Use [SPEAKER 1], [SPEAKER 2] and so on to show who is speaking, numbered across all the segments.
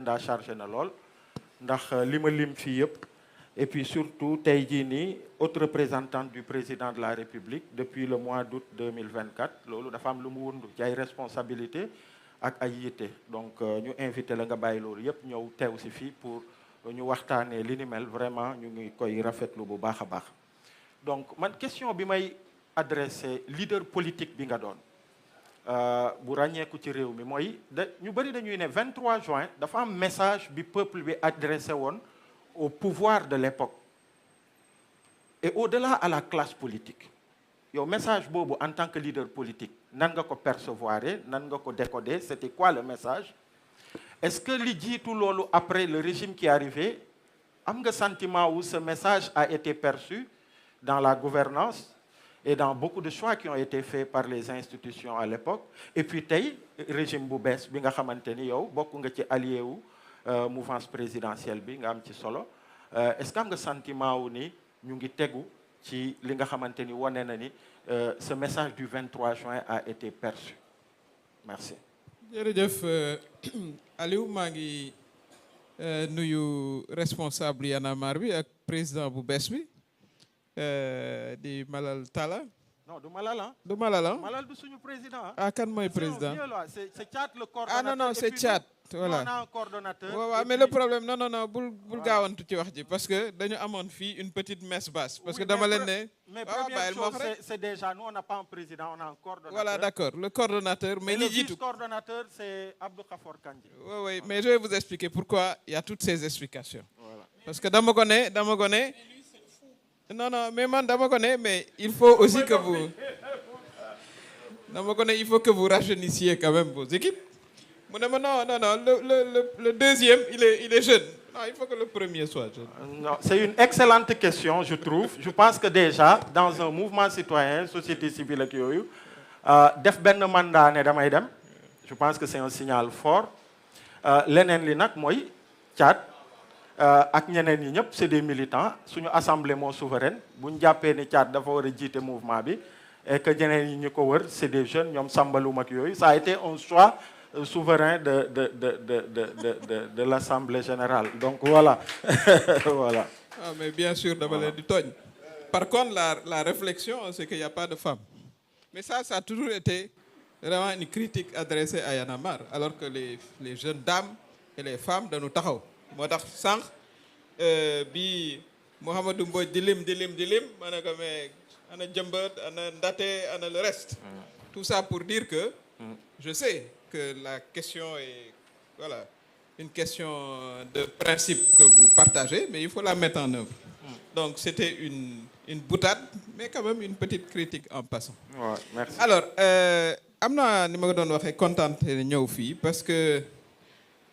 [SPEAKER 1] agenda chargé na lool ndax li ma lim fii yëpp et puis surtout tey jii nii haute représentante du président de la République depuis le mois d'août 2024 loolu dafa am lu mu wundu ci ay responsabilité ak ay yitte donc ñu invité la nga bàyyi loolu yëpp ñëw teew si fii pour ñu waxtaanee li ni mel vraiment ñu ngi koy rafetlu bu baax a baax donc man question bi may adressé leader politique bi nga doon bu ràññeeku ci réew mi mooy ñu bëri dañuy ne 23 juin dafa am message bi peuple bi adressé woon au pouvoir de l'époque et au-delà à la classe politique yow message boobu en tant que leader politique nan nga ko percevoir nan nga ko décoder c'était quoi le message est-ce que li jiitu loolu après le régime qui est arrivé am nga sentiment où ce message a été perçu dans la gouvernance et dans beaucoup de choix qui ont été faits par les institutions à l'époque et puis tey régime bu bees bi nga xamante ni yow bokk nga ci allié wu mouvance présidentielle bi nga am ci solo est-ce que am nga sentiment wu ni ñu ngi tegu ci li nga xamante ni wane na ni ce message du 23 juin a été perçu merci.
[SPEAKER 2] jërëjëf Aliou maa ngi nuyu responsable Y'en a marre bi ak président bu bees bi di Malal Talla.
[SPEAKER 1] non du Malal ah.
[SPEAKER 2] du Malal ah.
[SPEAKER 1] Malal du suñu président.
[SPEAKER 2] ah kan mooy président.
[SPEAKER 1] c'est Thiat le coordonnateur.
[SPEAKER 2] ah non c'est Thiat. voilà
[SPEAKER 1] on a un coordonnateur.
[SPEAKER 2] waaw mais le problème non bul gaawantu ci wax ji parce que dañu amoon fii une petite messe basse. parce que dama leen ne.
[SPEAKER 1] mais première chose c'est déjà nous on n'a pas un président on a un coordonnateur.
[SPEAKER 2] voilà d'accord le coordonnateur. mais li jiitu
[SPEAKER 1] le vice-coordonnateur c'est Abdou Khafor Kandji.
[SPEAKER 2] oui mais je vais vous expliquer pourquoi il y a toutes ces explications. Voilà. parce que dama ko ne. non mais man dama ko ne mais il faut aussi que vous. dama ko ne il faut que vous rajeunissiez quand même vos équipes. mu ne ma non le deuxième il est jeune non il faut que le premier soit jeune.
[SPEAKER 1] non c'est une excellente question je trouve je pense que déjà dans un mouvement citoyen société civile ak yooyu def benn mandat ne damay dem je pense que c'est un signal fort leneen li nag mooy Thiat ak ñeneen ñi ñëpp c'est des militants suñu assemblée moo souveraine bu ñu jàppee ni Thiat dafa war a jiite mouvement bi et que ñeneen ñi ñu ko wër c'est des jeunes ñoom sambalum ak yooyu ça a été un choix souverain de l'Assemblée générale donc voilà voilà.
[SPEAKER 2] ah mais bien sûr dama leen di tooñ. par contre la réflexion c'est qu'il y a pas de femmes mais ça a toujours été vraiment une critique adressée à Y'en a marre alors que les jeunes dames et les femmes dañu taxaw moo tax sànq bi Mouhamadou Mbodj di lim ma ne ko mais ana Jëmbat ana Ndaté ana le reste. tout ça pour dire que je sais que la question est voilà une question de principe que vous partagez mais il faut la mettre en œuvre. Donc c'était une boutade mais quand même une petite critique en passant.
[SPEAKER 1] Ouais, merci.
[SPEAKER 2] Alors am na ni ma ko doon waxee kontaan ñëw fii parce que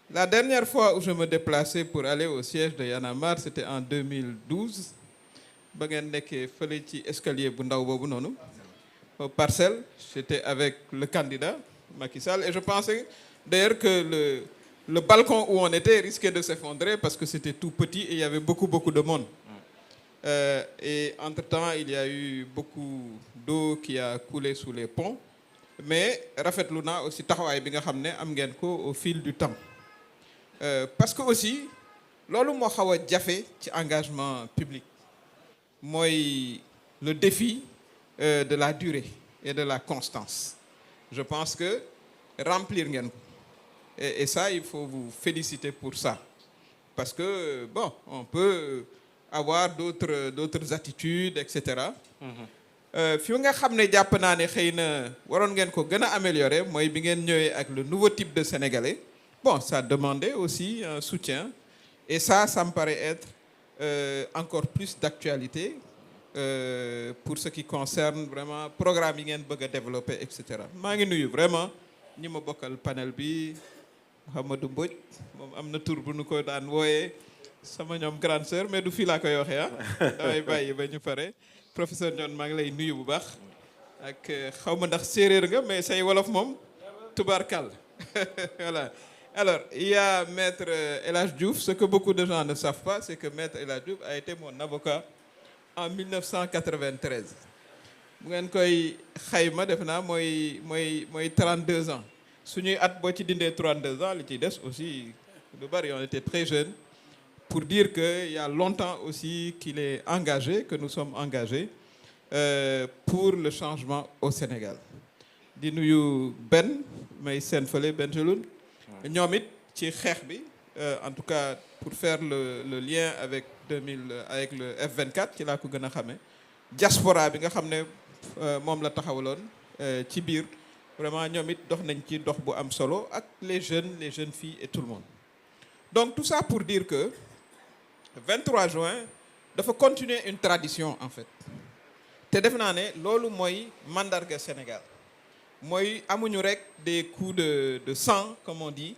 [SPEAKER 2] la dernière fois où je me déplaçais pour aller au siège de Y'en a marre c'était en 2012 ba ngeen nekkee fële ci escalier bu ndaw boobu noonu aux Parcelles j'étais avec le candidat Macky Sall et je pensais d'ailleurs que le balcon où on était risquait de s'effondrer parce que c'était tout petit et il y avait beaucoup de monde. Et entre-temps il y a eu beaucoup d'eau qui a coulé sous les ponts mais rafetlu naa aussi taxawaay bi nga xam ne am ngeen ko au fil du temps. Parce que aussi loolu moo xaw a jafe ci engagement public mooy le défi de la durée et de la constance je pense que remplir ngeen ko et ça il faut vous féliciter pour ça parce que bon on peut avoir d'autres attitudes et cetera. fi nga xam ne jàpp naa ne xëy na waroon ngeen ko gën a améliorer mooy bi ngeen ñëwee ak le nouveau type de Sénégalais. Bon, ça demandait aussi un soutien et ça me paraît être encore plus d'actualité pour ce qui concerne vraiment programme yi ngeen bëgg a développer et cetera. maa ngi nuyu vraiment ñi ma bokkal panel bi Mouhamadou Mbodj moom am na tur bu nu ko daan wooyee sama ñoom grande sœur mais du fii laa koy waxee ah damay bàyyi ba ñu pare professeur Ndione maa ngi lay nuyu bu baax ak xaw ma ndax séeréer nga mais say wolof moom tubaarkàll voilà. Alors, il y a Maître El Hadj Diouf. Ce que beaucoup de gens ne savent pas, c'est que Maître El Hadj Diouf a été mon avocat en 1993. bu ngeen koy xayma def naa mooy 32 ans suñuy at boo ci dindee 32 ans li ciy des aussi lu bari on était très jeunes, pour dire qu'il y a longtemps aussi qu'il est engagé, que nous sommes engagés pour le changement au Sénégal. di nuyu Ben may seen fële Ben Jeloun ñoom it ci xeex bi en tout cas pour faire le lien avec avec le F24 ci laa ko gën a xamee diaspora bi nga xam ne moom la taxawaloon ci biir vraiment ñoom it dox nañ ci dox bu am solo ak les jeunes filles et tout le monde. Donc tout ça pour dire que le 23 juin dafa continuer une tradition en fait te def naa ne loolu mooy mandarga Sénégal. mooy amuñu rek des coups de sang comme on dit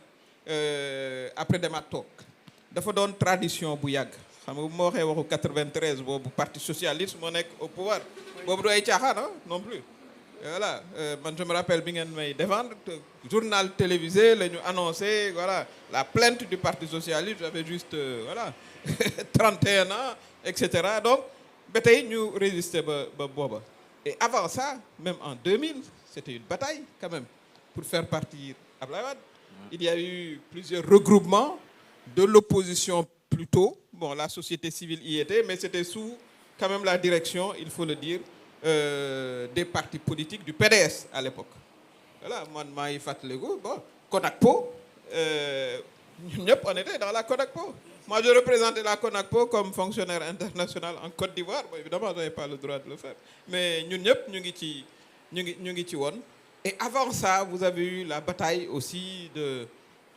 [SPEAKER 2] après demaat toog dafa doon tradition bu yàgg xam nga bu ma waxee waxu 93 boobu parti socialiste moo nekk au pouvoir boobu du ay caaxaan non plus voilà man je me rappelle bi ngeen may défendre journal télévisé la ñu annoncé voilà la plainte du parti socialiste j'avais juste voilà 31 ans et cetera donc ba tey ñu résister ba booba et avant ça même en 2000 c'était une bataille quand même pour faire partir Abdoulaye Wade. Il y a eu plusieurs regroupements de l'opposition plutôt. Bon, la société civile y était, mais c'était sous quand même la direction, il faut le dire, des partis politiques du PDS à l'époque. Voilà, moi, maa ngi fàttaliku bon CONACPO, ñun ñëpp on était dans la CONACPO. Moi, je représentais la CONACPO comme fonctionnaire international en Côte d'Ivoire. Bon, évidemment, je n'avais pas le droit de le faire. Mais ñun ñëpp ñu ngi ci woon. Et avant ça, vous avez eu la bataille aussi de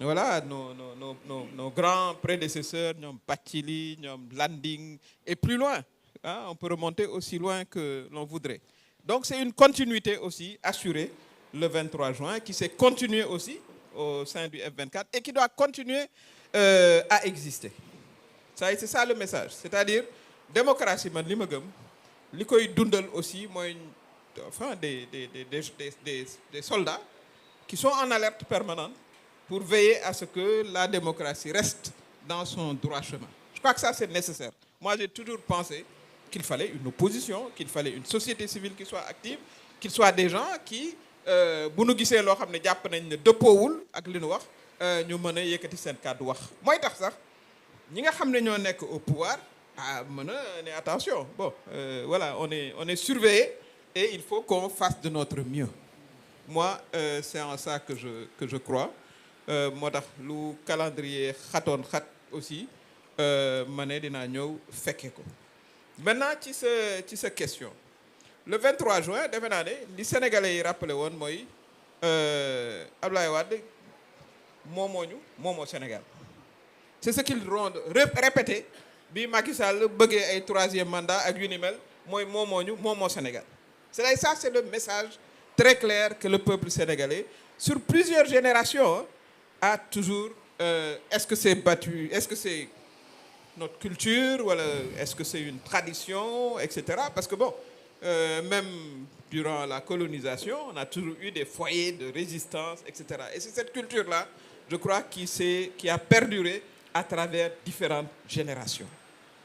[SPEAKER 2] voilà nos grands prédécesseurs, ñoom Bathily, ñoom Landing et plus loin. Hein, on peut remonter aussi loin que l'on voudrait. Donc c'est une continuité aussi assurée le 23 juin qui s'est continuée aussi au sein du F24 et qui doit continuer à exister. C'est ça le message. C'est-à-dire démocratie man li ma gëm li koy dundal aussi mooy enfin des soldats qui sont en alerte permanente pour veiller à ce que la démocratie reste dans son droit chemin. Je crois que ça c'est nécessaire. Moi j'ai toujours pensé qu'il fallait une opposition, qu'il fallait une société civile qui soit active, qu'il soit des gens qui bu nu gisee loo xam ne jàpp nañ ne dëppoowul ak li nu wax ñu mën a yëkkati seen kàddu wax. Mooy tax sax ñi nga xam ne ñoo nekk au pouvoir mën a ne attention bon voilà on est surveillé. Et il faut qu'on fasse de notre mieux. Moi, c'est en ça que je crois. Moo tax lu calendrier xatoon xat aussi ma ne dinaa ñëw fekke ko. Maintenant ci sa question. Le 23 juin defe naa ne li Sénégalais yi rappelé woon mooy Abdoulaye Wade moomoo Sénégal. C'est ce qu'ils ont répété bi Macky Sall bëggee ay troisième mandat ak yu ni mel mooy moomoo Sénégal. C'est le message très clair que le peuple sénégalais, sur plusieurs générations, a toujours... est-ce que c'est battu? Est-ce que c'est notre culture? Ou est-ce que c'est une tradition? Etc. Parce que bon, même durant la colonisation, on a toujours eu des foyers de résistance, etc. Et c'est cette culture-là, je crois, qui a perduré à travers différentes générations.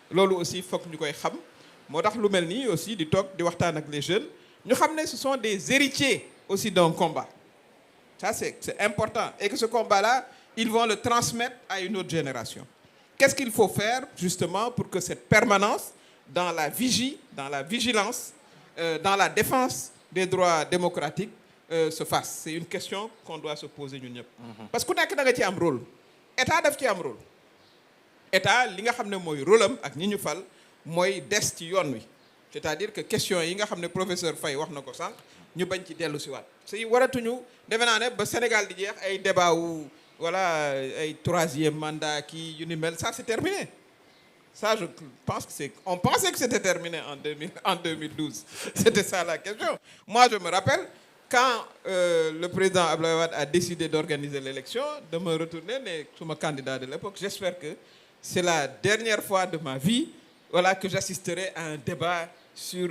[SPEAKER 2] Loolu aussi, il faut que nous sachions. Moo tax lu mel nii aussi di toog di waxtaan ak les jeunes ñu xam ne ce sont des héritiers aussi d'un combat. Ça c'est important et que ce combat-là ils vont le transmettre à une autre génération. Qu'est-ce qu'il faut faire justement pour que cette permanence dans la vigie, dans la vigilance, dans la défense des droits démocratiques se fasse? C'est une question qu'on doit se poser ñun ñëpp. Parce que ku nekk da nga ci am rôle. État daf ci am rôle. État li nga xam ne mooy rôle am ak ñi ñu fal. mooy des ci yoon wi c'est-à-dire que question yi nga xam ne professeur Faye wax na ko sànq ñu bañ ci dellu si waat si waratuñu defe naa ne ba Sénégal di jeex ay débat wu voilà ay troisième mandat kii yu ni mel ça c'est terminé ça je pense que on pensait que c'était terminé en 2012 c'était ça la question. Moi je me rappelle quand le président Abdoulaye Wade a décidé d'organiser l'élection de me retourner ne suma candidat de l'époque j'espère que c'est la dernière fois de ma vie voilà que j'assisterai à un débat sur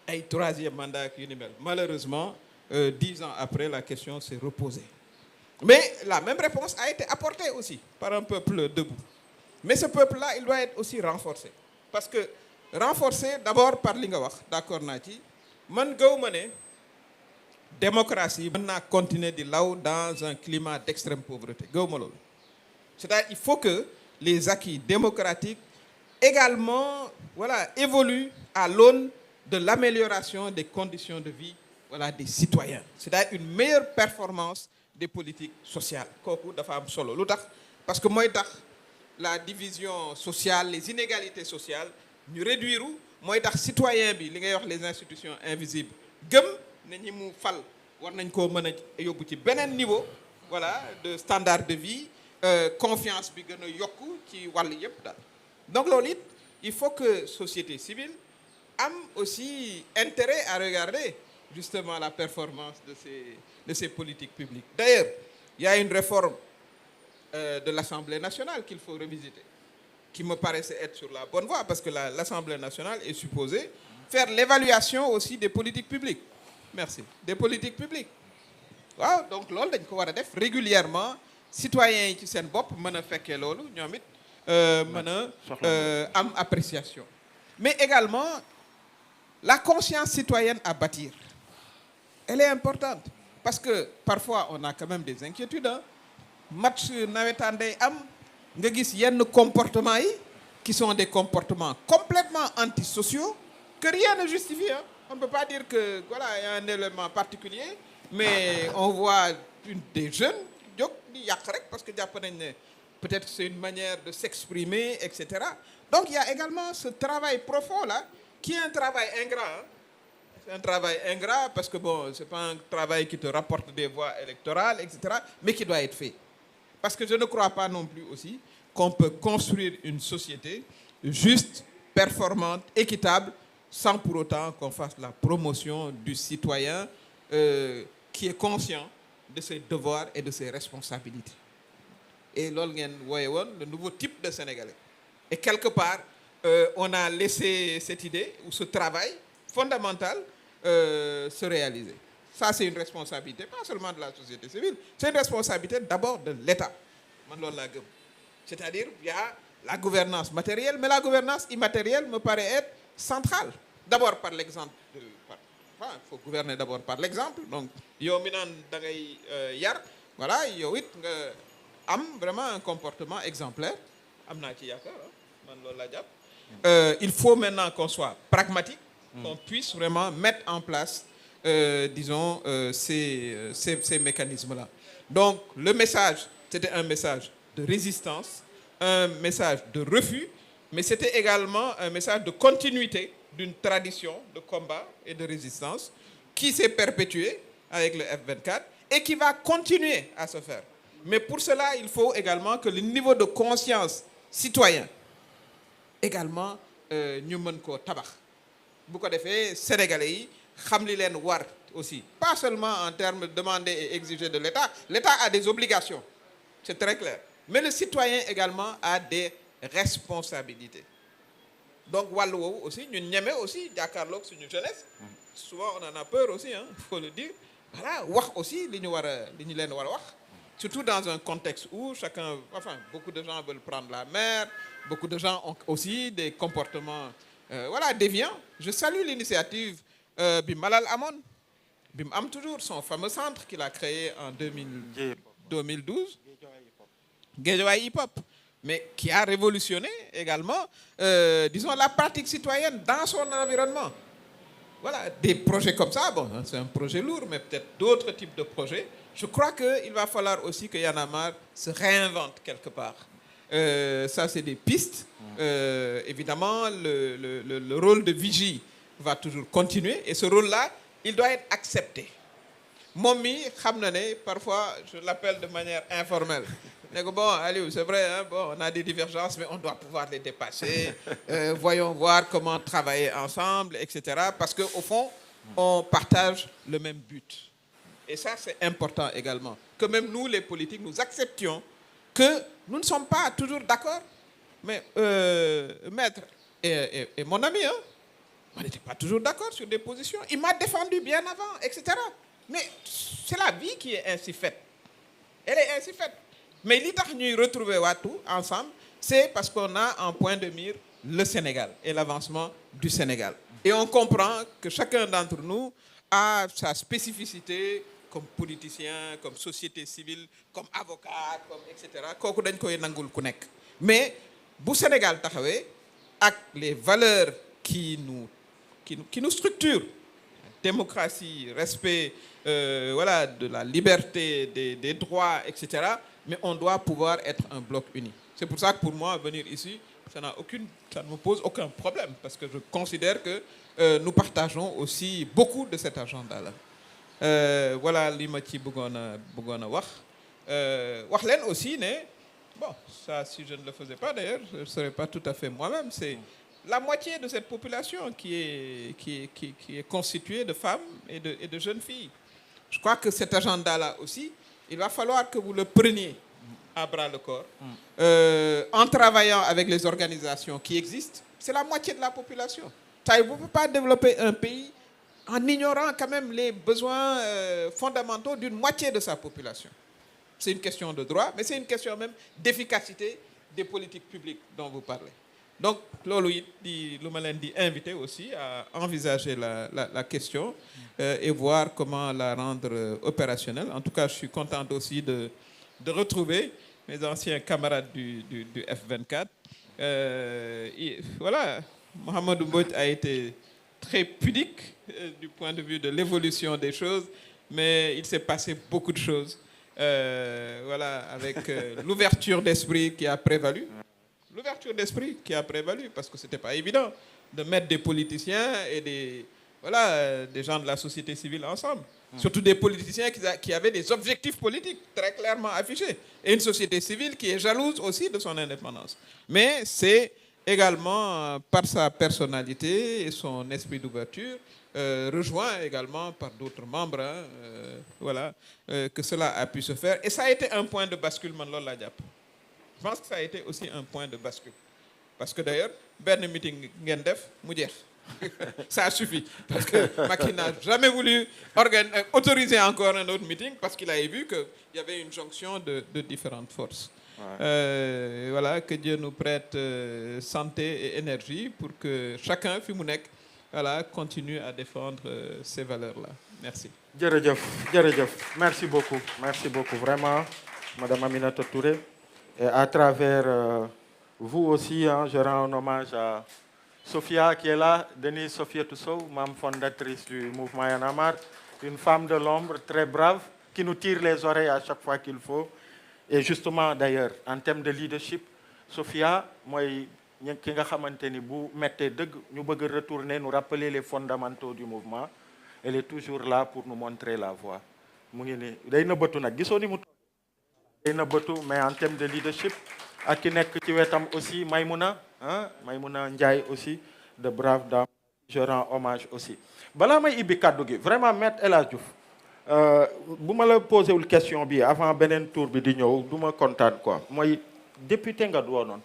[SPEAKER 2] un troisième mandat yu ni mel. Malheureusement 10 ans après la question s'est reposée mais la même réponse a été apportée aussi par un peuple debout mais ce peuple-là il doit être aussi renforcé parce que renforcé d'abord par li nga wax d'accord naa ci man gaw ma ne démocratie mën naa continuer di law dans un climat d'extrême pauvreté gaw ma loolu C'est-à-dire il faut que les acquis démocratiques également évoluent à l'aune de l'amélioration des conditions de vie des citoyens. C'est-à-dire une meilleure performance des politiques sociales. Kooku dafa am solo lu tax parce que mooy tax la division sociale les inégalités sociales ñu réduire mooy tax citoyen bi li ngay wax les institutions invisibles gëm ne ñi mu fal war nañ koo mën a yóbbu ci beneen niveau de standard de vie confiance bi gën a yokku ci wàll yépp daal. Donc loolu it il faut que société civile am aussi intérêt à regarder justement la performance de ces politiques publiques. D'ailleurs, il y a une réforme de l'Assemblée nationale qu'il faut revisiter, qui me paraissait être sur la bonne voie, parce que l'Assemblée nationale est supposée faire l'évaluation aussi des politiques publiques. Merci. Des politiques publiques. Waaw donc loolu dañ ko war a def régulièrement citoyens yi ci seen bopp mën a fekkee loolu ñoom it mën a am appréciation. Mais également la conscience citoyenne à bâtir. Elle est importante parce que parfois on a quand même des inquiétudes match nawetaan day am nga gis yenn comportements yi qui sont des comportements complètement antisociaux que rien ne justifie. On ne peut pas dire que il y a un élément particulier mais on voit des jeunes jóg di yàq rek parce que jàpp nañ ne peut-être c'est une manière de s'exprimer etc. Donc il y a également ce travail profond là qui est un travail ingrat. C'est un travail ingrat parce que c'est pas un travail qui te rapporte des voix électorales, etc., mais qui doit être fait. Parce que je ne crois pas non plus aussi qu'on peut construire une société juste, performante, équitable, sans pour autant qu'on fasse la promotion du citoyen qui est conscient de ses devoirs et de ses responsabilités. Et loolu ngeen wooye woon le nouveau type de Sénégalais. Et quelque part, on a laissé cette idée ou ce travail fondamental se réaliser. Ça, c'est une responsabilité, pas seulement de la société civile, c'est une responsabilité d'abord de l'État. Man loolu laa gëm. C'est-à-dire, il y a la gouvernance matérielle, mais la gouvernance immatérielle me paraît être centrale. D'abord par l'exemple. Il faut gouverner d'abord par l'exemple. Donc, yow mi naan da ngay yar, yow it nga am vraiment un comportement exemplaire. Am naa ci yaakaar man loolu laa jàpp. Il faut maintenant qu'on soit pragmatique. Qu'on puisse vraiment mettre en place, disons, ces mécanismes-là. Donc, le message, c'était un message de résistance, un message de refus, mais c'était également un message de continuité d'une tradition de combat et de résistance qui s'est perpétuée avec le F24 et qui va continuer à se faire. Mais pour cela, il faut également que le niveau de conscience citoyen, également, ñu mën koo tabax. Bu ko defee Sénégalais yi xam li leen war aussi pas seulement en termes de demander et exiger de l'État. L'État a des obligations, c'est très clair, mais le citoyen également a des responsabilités. Donc wàllu woowu aussi ñun ñeme aussi jàkkaarloog suñu jeunesse. Souvent on en a peur aussi il faut le dire. Wax aussi li ñu leen war a wax. Surtout dans un contexte où beaucoup de gens veulent prendre la mer, beaucoup de gens ont aussi des comportements déviants. Je salue l'initiative bi Malal amoon bi mu am toujours son fameux centre qu'il a créé en 2012 Guédiawaye Hip Hop, mais qui a révolutionné également disons la pratique citoyenne dans son environnement. Des projets comme ça, c'est un projet lourd, mais peut-être d'autres types de projets. Je crois qu'il va falloir aussi que Y'en a marre se réinvente quelque part. Ça, c'est des pistes. Évidemment, le rôle de vigie va toujours continuer. Et ce rôle-là, il doit être accepté. Momi, parfois, je l'appelle de manière informelle. Allez, c'est vrai, on a des divergences, mais on doit pouvoir les dépasser. Voyons voir comment travailler ensemble, etc. Parce qu'au fond, on partage le même but. Et ça, c'est important également. Que même nous, les politiques, nous acceptions que nous ne sommes pas toujours d'accord. Mais Maître et mon ami, on n'était pas toujours d'accord sur des positions. Il m'a défendu bien avant, etc. Mais c'est la vie qui est ainsi faite. Elle est ainsi faite. Mais li tax ñuy retrouver tout ensemble, c'est parce qu'on a en point de mire le Sénégal et l'avancement du Sénégal. Et on comprend que chacun d'entre nous a sa spécificité, comme politicien comme société civile comme avocat comme et cetera kooku dañ koy nangul ku nekk mais bu Sénégal taxawee ak les valeurs qui nous structurent, démocratie, respect voilà, de la liberté, des droits, etc. Mais on doit pouvoir être un bloc uni. C'est pour ça que pour moi, venir ici, ça ne me pose aucun problème, parce que je considère que nous partageons aussi beaucoup de cet agenda-là. Voilà li ma ci bëggoon a wax leen aussi ne bon, ça, si je ne le faisais pas d'ailleurs, je ne serais pas tout à fait moi-même. C'est la moitié de cette population qui est constituée de femmes et de jeunes filles. Je crois que cet agenda-là aussi, il va falloir que vous le preniez à bras le corps, en travaillant avec les organisations qui existent. C'est la moitié de la population. Vous ne pouvez pas développer un pays en ignorant quand même les besoins fondamentaux d'une moitié de sa population. C'est une question de droit, mais c'est une question même d'efficacité des politiques publiques dont vous parlez. Donc, loolu it lu ma leen di inviter aussi à envisager la question et voir comment la rendre opérationnelle. En tout cas, je suis content aussi de retrouver mes anciens camarades du F24. Voilà, Mohamedou Mbodj a été très pudique du point de vue de l'évolution des choses, mais il s'est passé beaucoup de choses. Voilà, avec l'ouverture d'esprit qui a prévalu. L'ouverture d'esprit qui a prévalu, parce que ce n'était pas évident de mettre des politiciens et des gens de la société civile ensemble. Surtout des politiciens qui avaient des objectifs politiques très clairement affichés. Et une société civile qui est jalouse aussi de son indépendance. Mais c'est également par sa personnalité et son esprit d'ouverture, rejoint également par d'autres membres, voilà, que cela a pu se faire. Et ça a été un point de basculement, Lola Diap. Je pense que ça a été aussi un point de bascule. Parce que d'ailleurs, ben meeting Ngendef, Moudjer. Ça suffit. Parce que Macky n'a jamais voulu autoriser encore un autre meeting parce qu'il avait vu qu'il y avait une jonction de différentes forces. Ouais. Voilà, que Dieu nous prête santé et énergie pour que chacun, Fimounek, voilà, continue à défendre ces valeurs-là. Merci.
[SPEAKER 1] Djeredjef. Merci beaucoup vraiment, Madame Aminata Touré. Et à travers vous aussi, je rends un hommage à Sophia qui est là, Denise Sophia Toussaint, membre fondatrice du mouvement Y en a marre, une femme de l'ombre très brave qui nous tire les oreilles à chaque fois qu'il faut. Et justement d'ailleurs, en termes de leadership, Sophia, moi, ki nga xamanteni bu metté deug ñu bëgg retourner nous rappeler les fondamentaux du mouvement. Elle est toujours là pour nous montrer la voie. Mu ngi ni day nëbbatu nag gisoo ni mu day nëbbatu mais en termes de leadership ak ki nekk ci wetam aussi Maïmouna Ndiaye aussi de brave dame, je rends hommage aussi. Balaa may ibbi kaddu gi vraiment Maître El Hadj Diouf bu ma la posé wul question bi avant beneen tour bi di ñëw du ma kontaan quoi mooy député nga doonoon